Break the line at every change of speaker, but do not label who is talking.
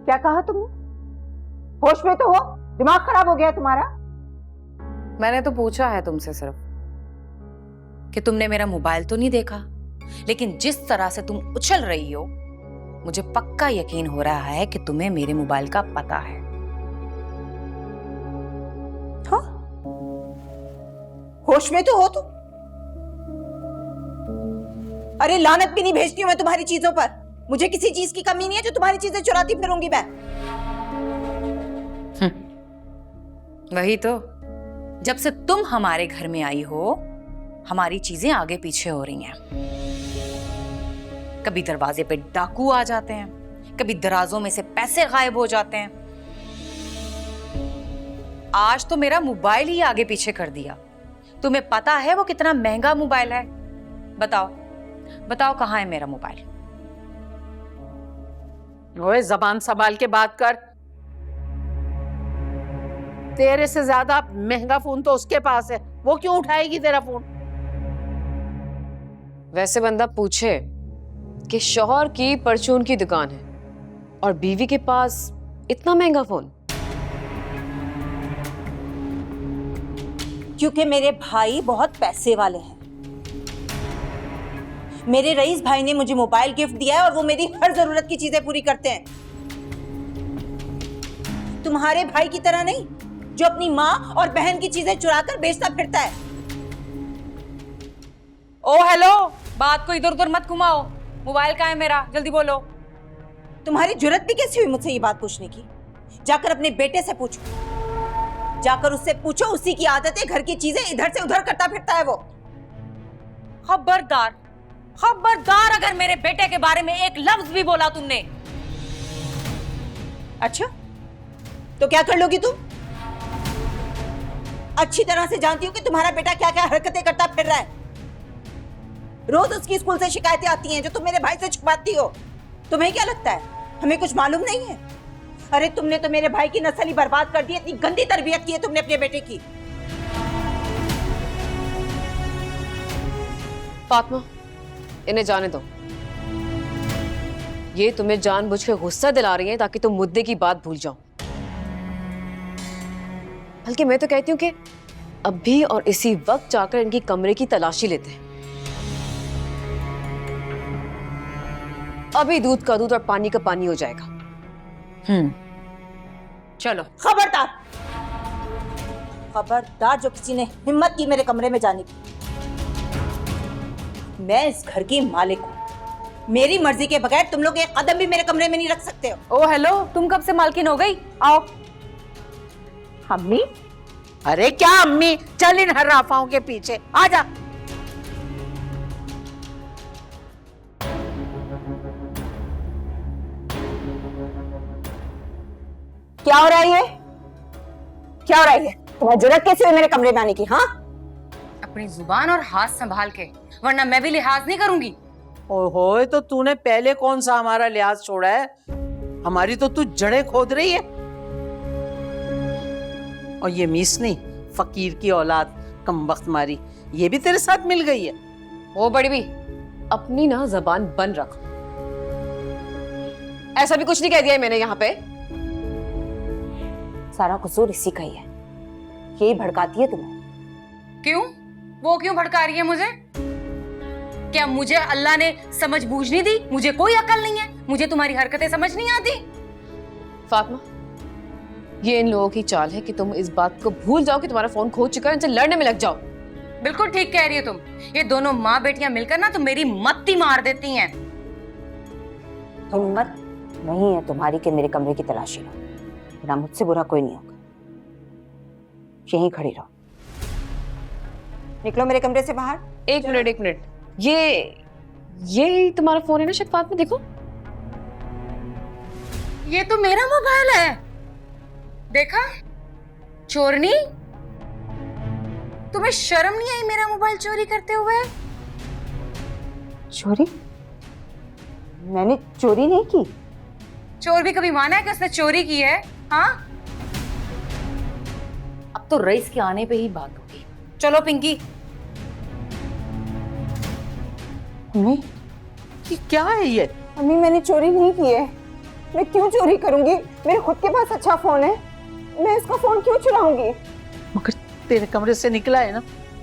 क्या कहा तुमने? होश में तो हो? दिमाग खराब हो गया तुम्हारा?
मैंने तो पूछा है तुमसे सिर्फ कि तुमने मेरा मोबाइल तो नहीं देखा, लेकिन जिस तरह से तुम उछल रही हो मुझे पक्का यकीन हो रहा है कि तुम्हें मेरे मोबाइल का पता है।
हाँ? होश में तो हो तुम? अरे लानत भी नहीं भेजती हूं मैं तुम्हारी चीजों पर। मुझे किसी चीज की कमी नहीं है जो तुम्हारी चीजें चुराती फिरूंगी मैं।
वही तो, जब से तुम हमारे घर में आई हो हमारी चीजें आगे पीछे हो रही हैं। कभी दरवाजे पे डाकू आ जाते हैं, कभी दराजों में से पैसे गायब हो जाते हैं। आज तो मेरा मोबाइल ही आगे पीछे कर दिया। तुम्हें पता है वो कितना महंगा मोबाइल है? बताओ बताओ कहाँ है मेरा मोबाइल?
ओए जबान संभाल के बात कर। तेरे से ज्यादा महंगा फोन तो उसके पास है, वो क्यों उठाएगी तेरा फोन?
वैसे बंदा पूछे कि शौहर की परचून की दुकान है और बीवी के पास इतना महंगा फोन।
क्योंकि मेरे भाई बहुत पैसे वाले हैं। मेरे रईस भाई ने मुझे मोबाइल गिफ्ट दिया है और वो मेरी हर जरूरत की चीजें पूरी करते हैं। तुम्हारे भाई की तरह नहीं जो अपनी माँ और बहन की चीजें चुराकर बेचता फिरता है।
ओ हेलो, बात को इधर उधर मत घुमाओ। मोबाइल कहाँ है मेरा? जल्दी बोलो।
तुम्हारी जुर्रत भी कैसी हुई मुझसे ये बात पूछने की? जाकर अपने बेटे से पूछो, जाकर उससे पूछो। उसी की आदत है, घर की चीजें इधर से उधर करता फिरता है वो।
खबरदार खबरदार, अगर मेरे बेटे के बारे में एक लफ्ज भी बोला तुमने।
अच्छा तो क्या कर लोगी तुम? अच्छी तरह से जानती हूँ कि तुम्हारा बेटा क्या क्या हरकतें करता फिर रहा है। रोज उसकी स्कूल से शिकायतें आती हैं जो तुम मेरे भाई से छुपाती हो। तुम्हें क्या लगता है हमें कुछ मालूम नहीं है? अरे तुमने तो मेरे भाई की नस्ल ही बर्बाद कर दी। इतनी गंदी तरबियत की है तुमने अपने बेटे की।
फातिमा, इन्हें जाने दो। ये तुम्हें जानबूझ के गुस्सा दिला रही है ताकि तुम मुद्दे की बात भूल जाओ। बल्कि मैं तो कहती हूँ कि अभी और इसी वक्त जाकर इनकी कमरे की तलाशी लेते हैं। अभी दूध का दूध और पानी का पानी हो जाएगा।
चलो।
खबरदार खबरदार, जो किसी ने हिम्मत की मेरे कमरे में जाने की। मैं इस घर की मालिक हूँ। मेरी मर्जी के बगैर तुम लोग एक कदम भी मेरे कमरे में नहीं रख सकते हो।
ओ हेलो, तुम कब से मालकिन हो गई? आओ।
अम्मी?
अरे क्या अम्मी, चल इन हर्राफाओं के पीछे आ जा।
क्या हो रहा है ये? क्या हो रहा है? तुम्हारी जुर्रत कैसे हुई मेरे कमरे में आने की? हाँ,
अपनी जुबान और हाथ संभाल के, वरना मैं भी लिहाज नहीं करूंगी।
ओहो, तो तूने पहले कौन सा हमारा लिहाज छोड़ा है? हमारी तो तू जड़ें खोद रही है। और ये मीसनी फकीर की औलाद कमबख्त मारी, ये भी तेरे साथ मिल गई है।
ओ बड़ी भी, अपनी ना जबान बंद रख। ऐसा भी कुछ नहीं कह दिया है मैंने यहाँ पे।
सारा कसूर इसी का ही है। यही भड़काती है तुम्हें।
क्यों? वो क्यों भड़का रही है मुझे? क्या मुझे अल्लाह ने समझ बूझ नहीं दी? मुझे कोई अकल नहीं है? मुझे तुम्हारी हरकतें समझ नहीं आती?
फातिमा, ये इन लोगों की चाल है कि तुम इस बात को भूल जाओ कि तुम्हारा फोन खो चुका है, इनसे लड़ने में लग जाओ।
बिल्कुल ठीक कह रही हो तुम। ये दोनों माँ बेटियां मिलकर ना तो मेरी मत्ती मार देती हैं।
हिम्मत नहीं है तुम्हारी कि मेरे कमरे की तलाशी लो, ना मुझसे बुरा कोई नहीं होगा। यहीं खड़ी रहो। निकलो मेरे कमरे से बाहर।
एक मिनट, ये तुम्हारा फोन है ना शायद? फातिमा देखो,
ये तो मेरा मोबाइल है। देखा चोरनी, तुम्हें शर्म नहीं आई मेरा मोबाइल चोरी करते हुए?
चोरी? मैंने चोरी नहीं की।
चोर भी कभी माना है कि उसने चोरी की है? हाँ, अब तो रईस के आने पे ही बात होगी। चलो पिंकी।
मम्मी,
ये क्या है ये?
मम्मी मैंने चोरी नहीं की है।
मैं क्यों चोरी करूंगी? मेरे खुद के पास अच्छा फोन है, मैं इसका फोन क्यों चुराऊंगी?
मगर तेरे कमरे से निकला है ना,